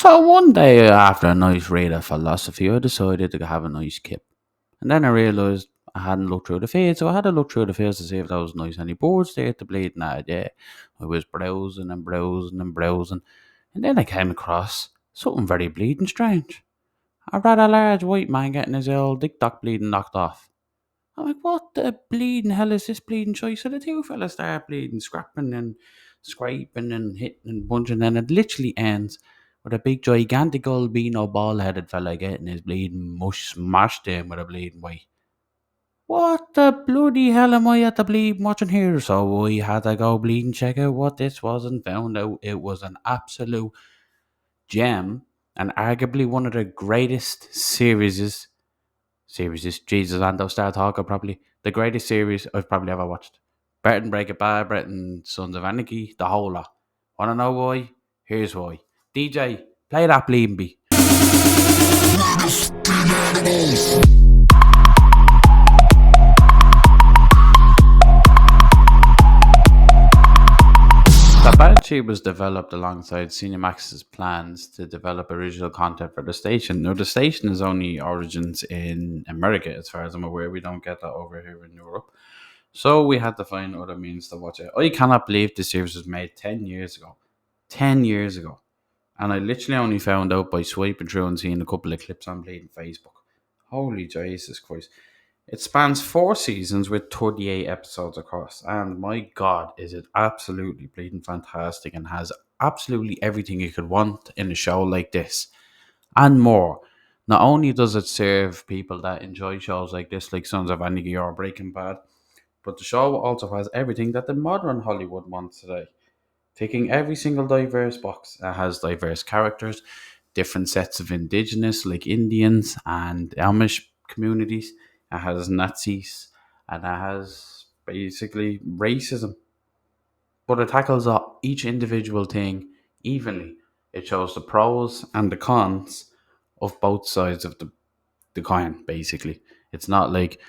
So one day after a nice read of philosophy, I decided to have a nice kip. And then I realised I hadn't looked through the feed, so I had to look through the feeds to see if there was nice any boards there to bleed. And yeah, I was browsing and browsing and browsing, and then I came across something very bleeding strange. A rather large white man getting his old dick doc bleeding knocked off. I'm like, what the bleeding hell is this bleeding choice? So the two fellas start bleeding, scrapping and scraping and hitting and punching, and it literally ends with a big gigantic albino bald headed fella getting his bleeding mush smashed in with a bleeding white. What the bloody hell am I at the bleed watching here? So we had to go bleed and check out what this was and found out it was an absolute gem and arguably one of the greatest series. Jesus, and they'll start talking properly. The greatest series I've probably ever watched. Better than Breaking Bad, better than Sons of Anarchy, the whole lot. Wanna know why? Here's why. DJ, play that bleeding beat. The banshee was developed alongside Cinemax's plans to develop original content for the station. Now, the station is only origins in America, as far as I'm aware. We don't get that over here in Europe. So we had to find other means to watch it. I cannot believe this series was made 10 years ago. 10 years ago. And I literally only found out by swiping through and seeing a couple of clips on Bleeding Facebook. Holy Jesus Christ. It spans 4 seasons with 38 episodes across. And my God, is it absolutely bleeding fantastic and has absolutely everything you could want in a show like this and more. Not only does it serve people that enjoy shows like this, like Sons of Anarchy or Breaking Bad, but the show also has everything that the modern Hollywood wants today, ticking every single diverse box. It has diverse characters, different sets of indigenous, like Indians and Amish communities. It has Nazis, and it has basically racism. But it tackles each individual thing evenly. It shows the pros and the cons of both sides of the coin, basically. It's not like,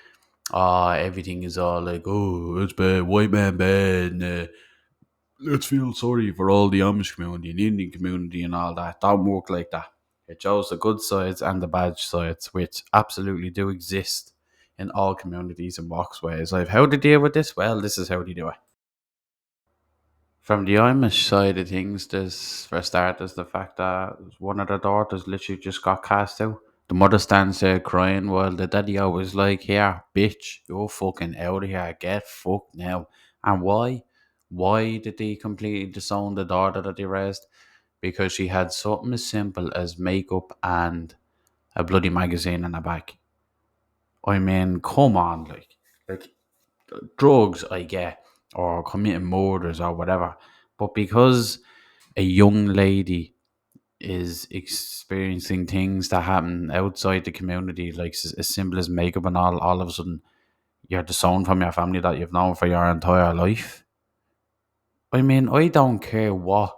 everything is all like, oh, it's bad, white man bad, and, let's feel sorry for all the Amish community and Indian community and all that. Don't work like that. It shows the good sides and the bad sides, which absolutely do exist in all communities and walkways. Like, how to deal with this? Well, this is how they do it. From the Amish side of things, there's, for starters, the fact that one of the daughters literally just got cast out. The mother stands there crying while the daddy was like, here, bitch, you're fucking out of here. Get fucked now. And why? Why did they completely disown the daughter that they raised? Because she had something as simple as makeup and a bloody magazine in her bag. I mean, come on, like drugs I get, or committing murders or whatever. But because a young lady is experiencing things that happen outside the community, like as simple as makeup and all of a sudden you're disowned from your family that you've known for your entire life. I mean, I don't care what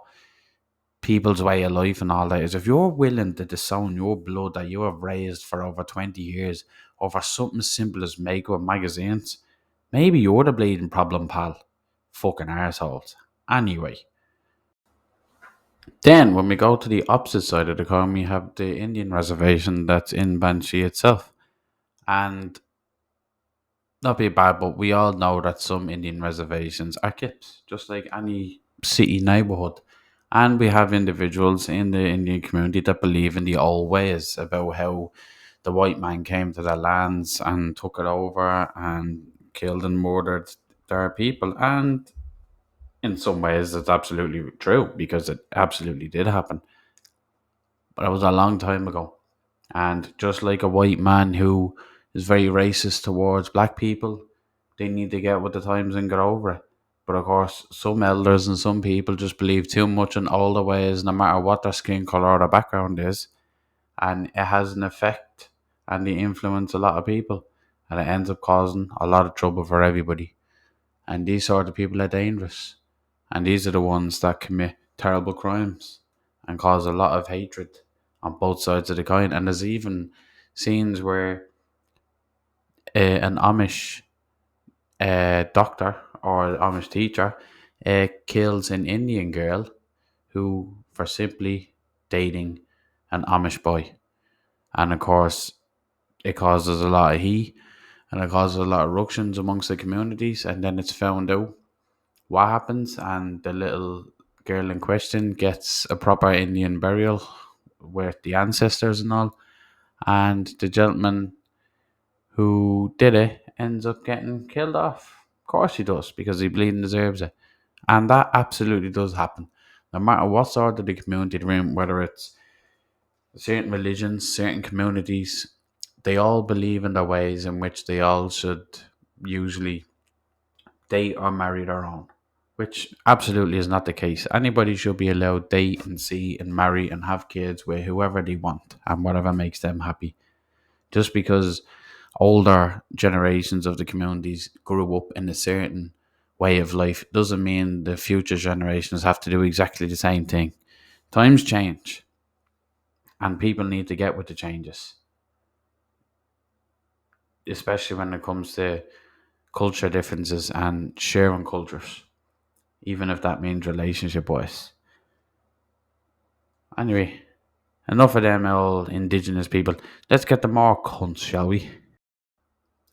people's way of life and all that is. If you're willing to disown your blood that you have raised for over 20 years over something as simple as makeup and magazines, maybe you're the bleeding problem, pal. Fucking arseholes. Anyway. Then, when we go to the opposite side of the coin, we have the Indian reservation that's in Banshee itself. And not be bad, but we all know that some Indian reservations are kept, just like any city neighborhood. And we have individuals in the Indian community that believe in the old ways about how the white man came to their lands and took it over and killed and murdered their people. And in some ways, it's absolutely true because it absolutely did happen. But it was a long time ago. And just like a white man who is very racist towards black people, they need to get with the times and get over it. But of course, some elders and some people just believe too much in older ways, no matter what their skin color or their background is. And it has an effect and they influence a lot of people. And it ends up causing a lot of trouble for everybody. And these sort of people are dangerous. And these are the ones that commit terrible crimes and cause a lot of hatred on both sides of the coin. And there's even scenes where an Amish doctor or Amish teacher kills an Indian girl who, for simply dating an Amish boy. And of course, it causes a lot of heat and it causes a lot of ructions amongst the communities. And then it's found out what happens, and the little girl in question gets a proper Indian burial with the ancestors and all. And the gentleman who did it ends up getting killed off. Of course he does, because he bleeding deserves it. And that absolutely does happen. No matter what sort of the community they're in, whether it's certain religions, certain communities, they all believe in the ways in which they all should usually date or marry their own. Which absolutely is not the case. Anybody should be allowed date and see and marry and have kids with whoever they want and whatever makes them happy. Just because older generations of the communities grew up in a certain way of life doesn't mean the future generations have to do exactly the same thing. Times change and people need to get with the changes, especially when it comes to culture differences and sharing cultures, even if that means relationship wise. Anyway, enough of them old indigenous people. Let's get the more cunts, shall we?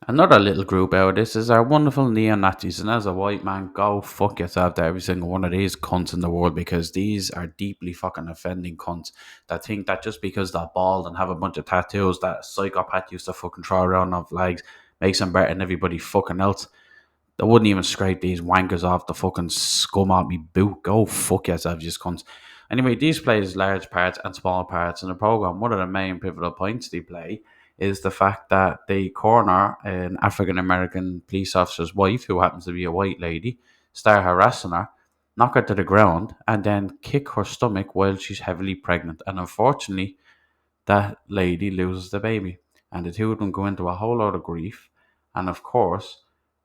Another little group out of this is our wonderful neo Nazis, and as a white man, go fuck yourself to every single one of these cunts in the world, because these are deeply fucking offending cunts that think that just because they're bald and have a bunch of tattoos that a psychopath used to fucking throw around on flags makes them better than everybody fucking else. They wouldn't even scrape these wankers off the fucking scum out me boot. Go fuck yourself, you cunts. Anyway, these plays large parts and small parts in the program. One of the main pivotal points they play is the fact that they corner an African American police officer's wife, who happens to be a white lady, start harassing her, knock her to the ground, and then kick her stomach while she's heavily pregnant. And unfortunately, that lady loses the baby. And the two of them go into a whole lot of grief. And of course,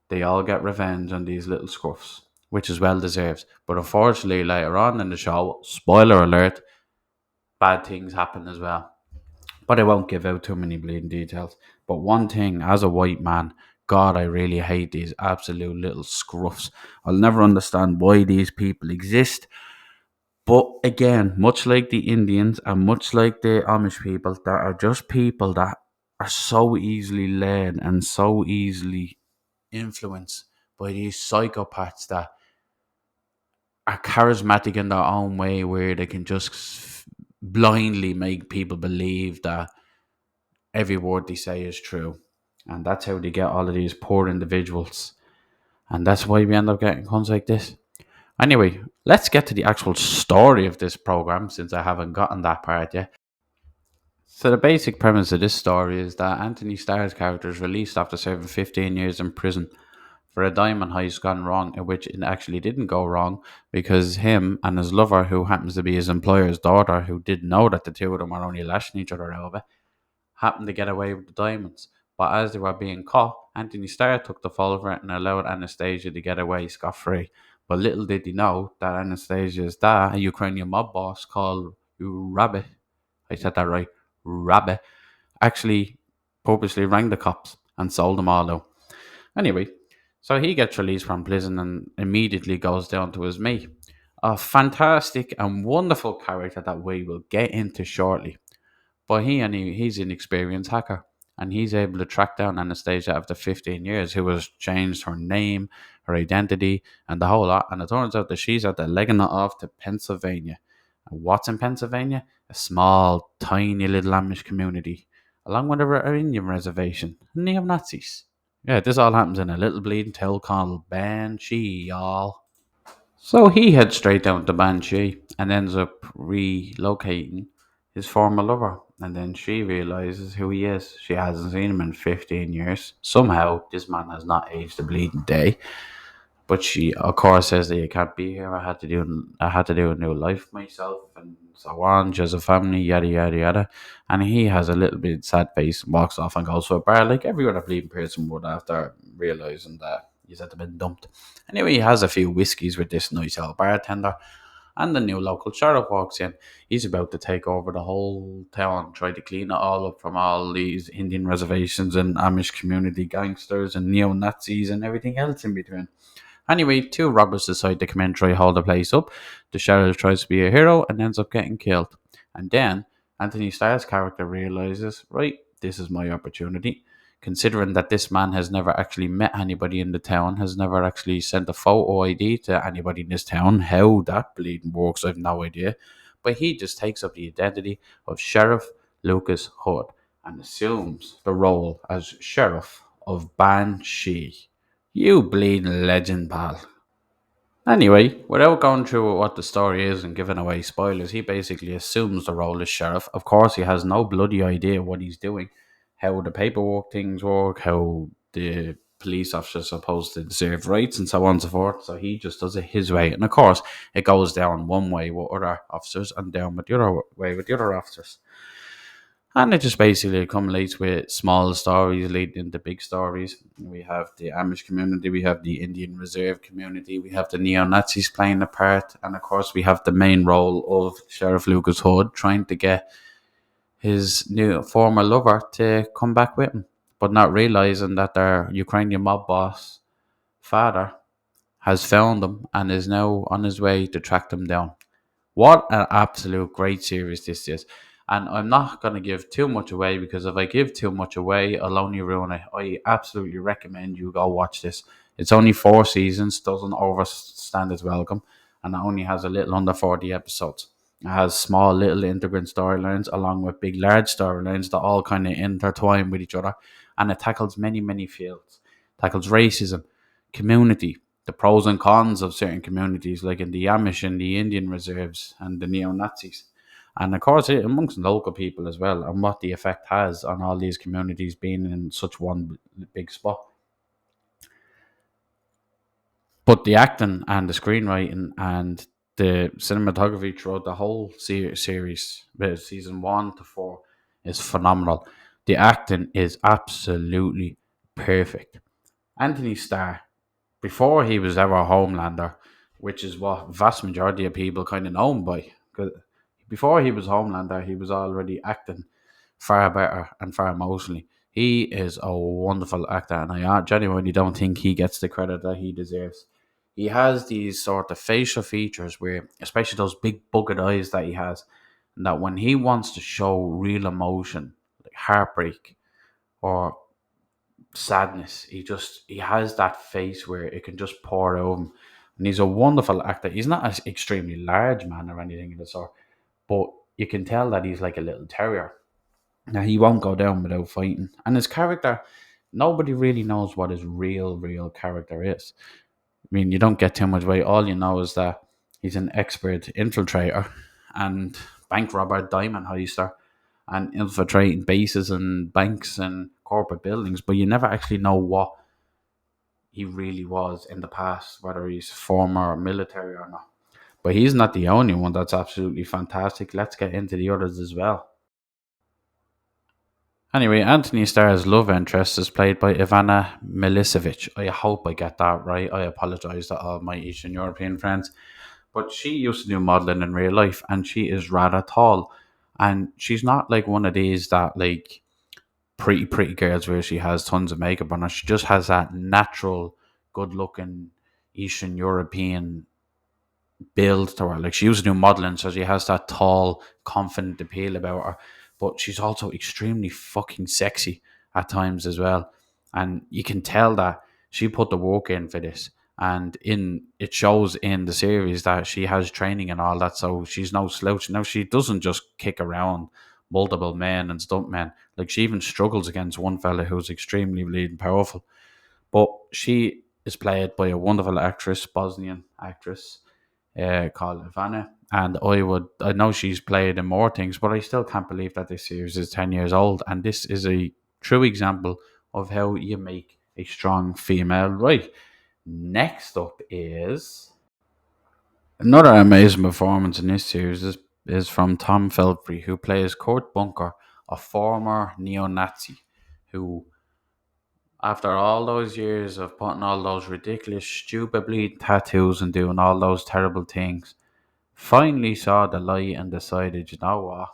they all get revenge on these little scruffs, which is well deserved. But unfortunately, later on in the show, spoiler alert, bad things happen as well. But I won't give out too many bleeding details. But one thing, as a white man, God, I really hate these absolute little scruffs. I'll never understand why these people exist. But again, much like the Indians and much like the Amish people, there are just people that are so easily led and so easily influenced by these psychopaths that are charismatic in their own way, where they can just blindly make people believe that every word they say is true. And that's how they get all of these poor individuals. And that's why we end up getting cons like this. Anyway, let's get to the actual story of this program, since I haven't gotten that part yet. So the basic premise of this story is that Anthony Starr's character is released after serving 15 years in prison for a diamond heist gone wrong, in which it actually didn't go wrong, because him and his lover, who happens to be his employer's daughter, who didn't know that the two of them were only lashing each other over, happened to get away with the diamonds. But as they were being caught, Anthony Starr took the fall for it and allowed Anastasia to get away scot-free. But little did he know that Anastasia's dad, a Ukrainian mob boss called Rabbi, I said that right, Rabbi, actually purposely rang the cops and sold them all out. Anyway, so he gets released from prison and immediately goes down to his mate. A fantastic and wonderful character that we will get into shortly. But he's an experienced hacker, and he's able to track down Anastasia after 15 years, who has changed her name, her identity, and the whole lot. And it turns out that she's at the legging it off to Pennsylvania. And what's in Pennsylvania? A small, tiny little Amish community, along with a Indian reservation, neo Nazis. Yeah, this all happens in a little bleeding town called Banshee, y'all. So he heads straight down to Banshee and ends up relocating his former lover. And then she realizes who he is. She hasn't seen him in 15 years. Somehow, this man has not aged a bleeding day. But she, of course, says that you can't be here. I had to do a new life myself, and so on. She has a family, yada yada yada. And he has a little bit sad face and walks off and goes to a bar, like every other bleeding person would, after realizing that he's had been dumped. Anyway, he has a few whiskeys with this nice old bartender, and the new local sheriff walks in. He's about to take over the whole town, try to clean it all up from all these Indian reservations and Amish community gangsters and neo Nazis and everything else in between. Anyway, two robbers decide to come in and try to hold the place up. The sheriff tries to be a hero and ends up getting killed. And then Anthony Starr's character realizes, right, this is my opportunity. Considering that this man has never actually met anybody in the town, has never actually sent a photo ID to anybody in this town, how that bleeding works, I've no idea. But he just takes up the identity of Sheriff Lucas Hood and assumes the role as Sheriff of Banshee. You bleeding legend, pal. Anyway, without going through what the story is and giving away spoilers, he basically assumes the role as sheriff. Of course, he has no bloody idea what he's doing, how the paperwork things work, how the police officer's supposed to deserve rights, and so on and so forth. So he just does it his way. And of course, it goes down one way with other officers and down with the other way with the other officers. And it just basically accumulates with small stories leading into big stories. We have the Amish community, we have the Indian Reserve community, we have the neo Nazis playing a part, and of course, we have the main role of Sheriff Lucas Hood trying to get his new former lover to come back with him, but not realizing that their Ukrainian mob boss father has found them and is now on his way to track them down. What an absolute great series this is. And I'm not going to give too much away because if I give too much away, I'll only ruin it. I absolutely recommend you go watch this. It's only 4 seasons, doesn't overstand its welcome, and it only has a little under 40 episodes. It has small little integrant storylines along with big large storylines that all kind of intertwine with each other. And it tackles many, many fields. Tackles racism, community, the pros and cons of certain communities, like in the Amish and the Indian reserves and the neo Nazis. And of course, amongst local people as well, and what the effect has on all these communities being in such one big spot. But the acting and the screenwriting and the cinematography throughout the whole series, season 1 to 4, is phenomenal. The acting is absolutely perfect. Anthony Starr, before he was ever a Homelander, which is what vast majority of people kind of know him by. 'Cause before he was Homelander, he was already acting far better and far emotionally. He is a wonderful actor, and I genuinely don't think he gets the credit that he deserves. He has these sort of facial features where, especially those big bugged eyes that he has, and that when he wants to show real emotion, like heartbreak or sadness. He has that face where it can just pour out of him. And he's a wonderful actor. He's not an extremely large man or anything of the sort, but you can tell that he's like a little terrier. Now he won't go down without fighting. And his character, nobody really knows what his real character is. I mean, you don't get too much away. All you know is that he's an expert infiltrator and bank robber, diamond heister, and infiltrating bases and banks and corporate buildings, but you never actually know what he really was in the past, whether he's former military or not. But he's not the only one that's absolutely fantastic. Let's get into the others as well. Anyway, Anthony Starr's love interest is played by Ivana Milicevic. I hope I get that right. I apologize to all my Eastern European friends. But she used to do modeling in real life and she is rather tall. And she's not like one of these that like pretty girls where she has tons of makeup on her. She just has that natural, good looking Eastern European build to her. Like she used to do modeling, so she has that tall, confident appeal about her. But she's also extremely fucking sexy at times as well. And you can tell that she put the work in for this. And in it shows in the series that she has training and all that, so she's no slouch. Now she doesn't just kick around multiple men and stuntmen. Like she even struggles against one fella who's extremely bleeding powerful. But she is played by a wonderful actress, Bosnian actress, called Ivana. And I know she's played in more things, but I still can't believe that this series is 10 years old. And this is a true example of how you make a strong female right. Next up is another amazing performance in this series is from Tom Feltry, who plays Kurt Bunker, a former neo-Nazi who, after all those years of putting all those ridiculous, stupid bleeding tattoos and doing all those terrible things, finally saw the light and decided, you know what,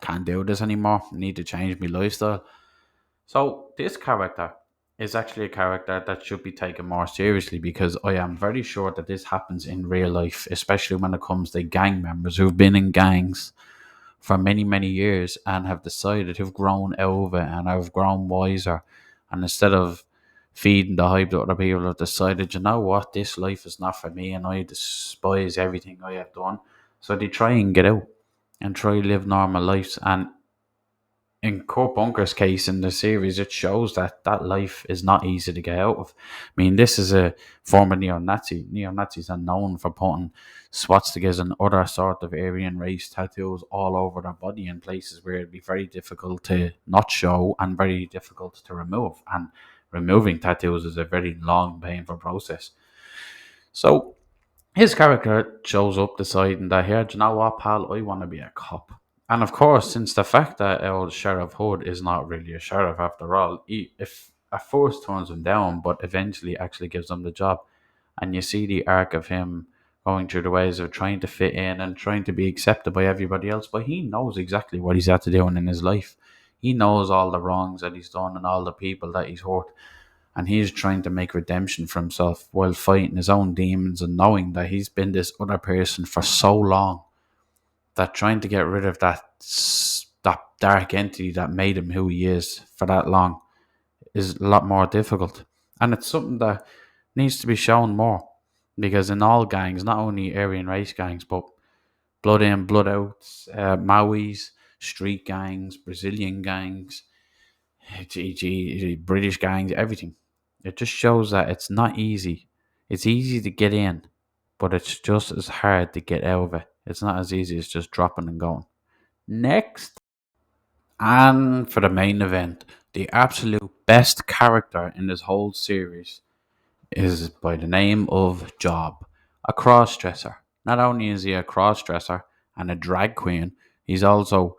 can't do this anymore. Need to change my lifestyle. So this character is actually a character that should be taken more seriously because I am very sure that this happens in real life, especially when it comes to gang members who've been in gangs for many, many years and have decided who've grown out of it and have grown wiser. And instead of feeding the hype that other people have decided, you know what, this life is not for me and I despise everything I have done. So they try and get out and try to live normal lives. And in Kurt Bunker's case in the series, it shows that that life is not easy to get out of. I mean, this is a former neo-Nazi. Neo-Nazis are known for putting swastikas and other sort of Aryan race tattoos all over their body in places where it'd be very difficult to not show and very difficult to remove. And removing tattoos is a very long, painful process. So his character shows up deciding that, here, do you know what, pal, I want to be a cop. And of course, since the fact that old Sheriff Hood is not really a sheriff after all, he if at first turns him down, but eventually actually gives him the job. And you see the arc of him going through the ways of trying to fit in and trying to be accepted by everybody else, but he knows exactly what he's had to do in his life. He knows all the wrongs that he's done and all the people that he's hurt, and he's trying to make redemption for himself while fighting his own demons and knowing that he's been this other person for so long that trying to get rid of that dark entity that made him who he is for that long is a lot more difficult. And it's something that needs to be shown more, because in all gangs, not only Aryan race gangs, but blood in, blood out, Maui's, street gangs, Brazilian gangs, British gangs, everything. It just shows that it's not easy. It's easy to get in, but it's just as hard to get out of it. It's not as easy as just dropping and going. Next. And for the main event, the absolute best character in this whole series is by the name of Job, a cross-dresser. Not only is he a cross-dresser and a drag queen, he's also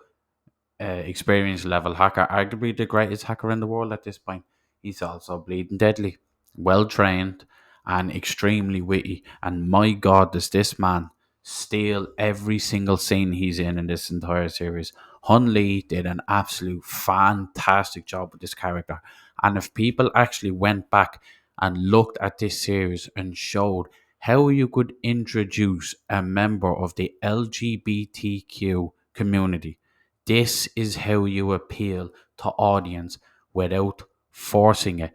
experienced level hacker, arguably the greatest hacker in the world at this point. He's also bleeding deadly, well trained, and extremely witty. And my God, does this man steal every single scene he's in this entire series. Hun Lee did an absolute fantastic job with this character. And if people actually went back and looked at this series and showed how you could introduce a member of the LGBTQ community, this is how you appeal to audience without forcing it.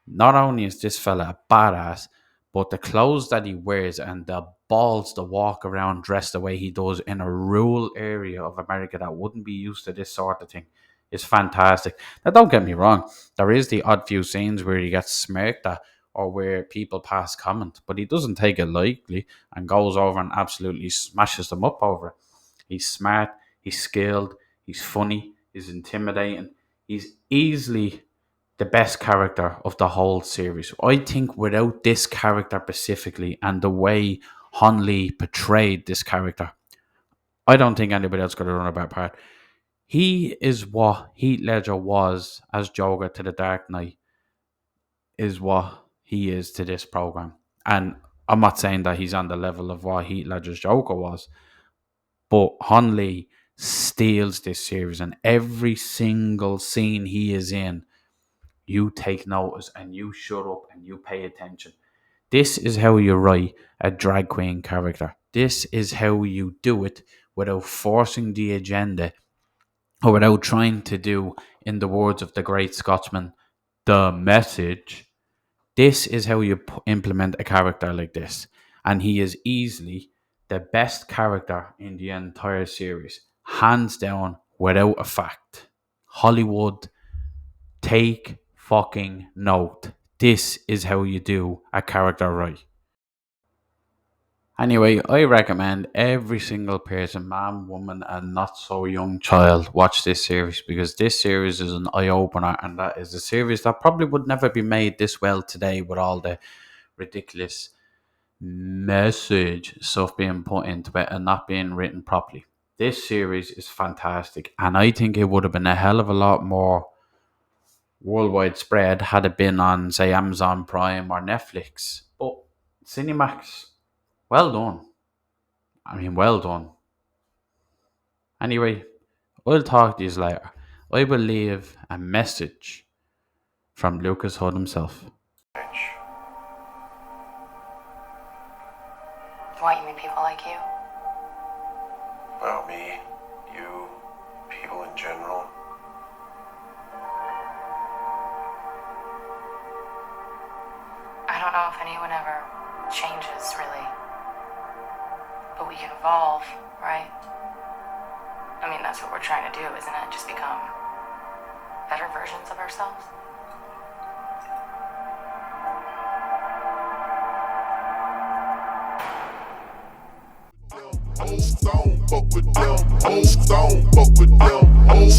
Not only is this fella a badass, but the clothes that he wears and the balls to walk around dressed the way he does in a rural area of America that wouldn't be used to this sort of thing is fantastic. Now, don't get me wrong, there is the odd few scenes where he gets smirked at or where people pass comment, but he doesn't take it lightly and goes over and absolutely smashes them up over it. He's smart, he's skilled, he's funny, he's intimidating, he's easily the best character of the whole series. I think without this character specifically and the way Han Lee portrayed this character, I don't think anybody else could have done a better part. He is what Heath Ledger was as Joker to the Dark Knight, is what he is to this program. And I'm not saying that he's on the level of what Heath Ledger's Joker was, but Han Lee steals this series, and every single scene he is in, you take notice and you shut up and you pay attention. This is how you write a drag queen character. This is how you do it without forcing the agenda or without trying to do, in the words of the great Scotsman, the message. This is how you implement a character like this. And he is easily the best character in the entire series. Hands down, without a fact. Hollywood, take fucking note. This is how you do a character right. Anyway, I recommend every single person, man, woman, and not so young child, watch this series, because this series is an eye opener, and that is a series that probably would never be made this well today with all the ridiculous message stuff being put into it and not being written properly. This series is fantastic, and I think it would have been a hell of a lot more worldwide spread had it been on, say, Amazon Prime or Netflix. But Cinemax, well done. I mean, well done. Anyway, we'll talk to you later. I will leave a message from Lucas Hood himself. Why you mean people like you? Well, me, You, people in general. I don't know if anyone ever changes, really. But we can evolve, right? I mean, that's what we're trying to do, isn't it? Just become better versions of ourselves. Old zone, fuck with them. Old zone, fuck with them. Old